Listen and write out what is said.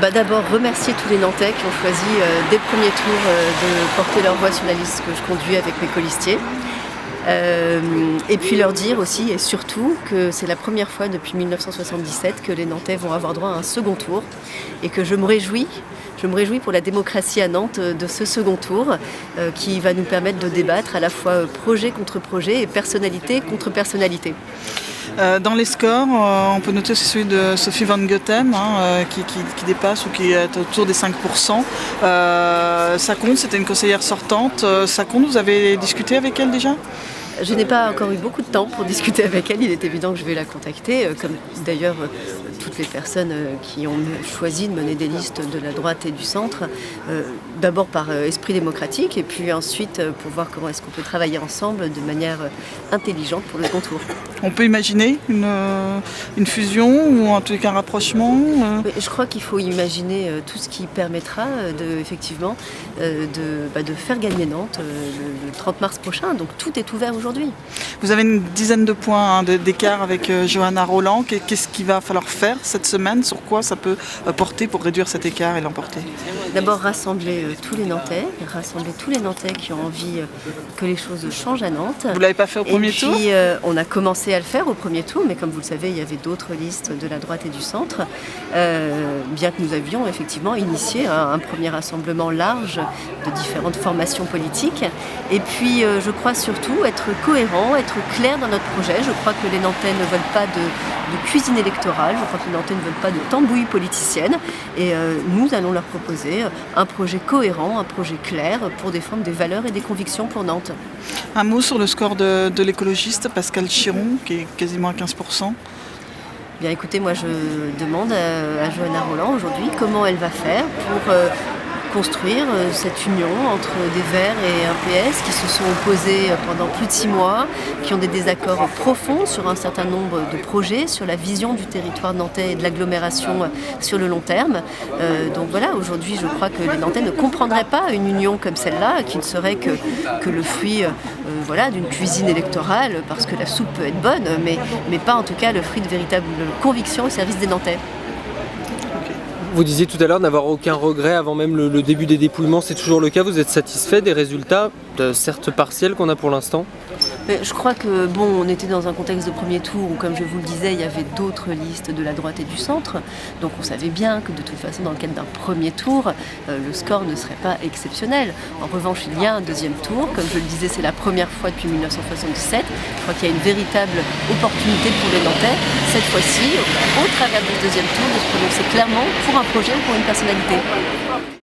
D'abord remercier tous les Nantais qui ont choisi dès le premier tour de porter leur voix sur la liste que je conduis avec mes colistiers. Et puis leur dire aussi et surtout que c'est la première fois depuis 1977 que les Nantais vont avoir droit à un second tour et que je me réjouis pour la démocratie à Nantes de ce second tour qui va nous permettre de débattre à la fois projet contre projet et personnalité contre personnalité. Dans les scores, on peut noter aussi celui de Sophie Van Goethem qui dépasse ou qui est autour des 5%. Ça compte, c'était une conseillère sortante. Ça compte, vous avez discuté avec elle déjà ? Je n'ai pas encore eu beaucoup de temps pour discuter avec elle. Il est évident que je vais la contacter, comme d'ailleurs toutes les personnes qui ont choisi de mener des listes de la droite et du centre, d'abord par esprit démocratique et puis ensuite pour voir comment est-ce qu'on peut travailler ensemble de manière intelligente pour le second tour. On peut imaginer une fusion ou en tout cas un rapprochement Je crois qu'il faut imaginer tout ce qui permettra effectivement de faire gagner Nantes le 30 mars prochain. Donc tout est ouvert aujourd'hui. Vous avez une dizaine de points d'écart avec Johanna Roland. Qu'est-ce qu'il va falloir faire cette semaine? Sur quoi ça peut porter pour réduire cet écart et l'emporter? D'abord rassembler tous les Nantais, qui ont envie que les choses changent à Nantes. Vous ne l'avez pas fait au premier tour? Et puis on a commencé à le faire au premier tour, mais comme vous le savez, il y avait d'autres listes de la droite et du centre, bien que nous avions effectivement initié un premier rassemblement large de différentes formations politiques. Et puis je crois surtout être cohérent, être clair dans notre projet. Je crois que les Nantais ne veulent pas de cuisine électorale, je crois que les Nantais ne veulent pas de tambouille politicienne. Et nous allons leur proposer un projet cohérent, un projet clair pour défendre des valeurs et des convictions pour Nantes. Un mot sur le score de l'écologiste Pascal Chiron, qui est quasiment à 15%. Bien écoutez, moi je demande à Johanna Roland aujourd'hui comment elle va faire pour construire cette union entre des Verts et un PS qui se sont opposés pendant plus de 6 mois, qui ont des désaccords profonds sur un certain nombre de projets, sur la vision du territoire nantais et de l'agglomération sur le long terme. Donc voilà, aujourd'hui je crois que les Nantais ne comprendraient pas une union comme celle-là, qui ne serait que le fruit d'une cuisine électorale, parce que la soupe peut être bonne, mais pas en tout cas le fruit de véritables convictions au service des Nantais. Vous disiez tout à l'heure n'avoir aucun regret avant même le début des dépouillements, c'est toujours le cas? Vous êtes satisfait des résultats, certes partiels, qu'on a pour l'instant? Je crois que on était dans un contexte de premier tour où, comme je vous le disais, il y avait d'autres listes de la droite et du centre. Donc on savait bien que de toute façon, dans le cadre d'un premier tour, le score ne serait pas exceptionnel. En revanche, il y a un deuxième tour. Comme je le disais, c'est la première fois depuis 1977. Je crois qu'il y a une véritable opportunité pour les Nantais, cette fois-ci, au travers du deuxième tour, de se prononcer clairement pour un projet ou pour une personnalité.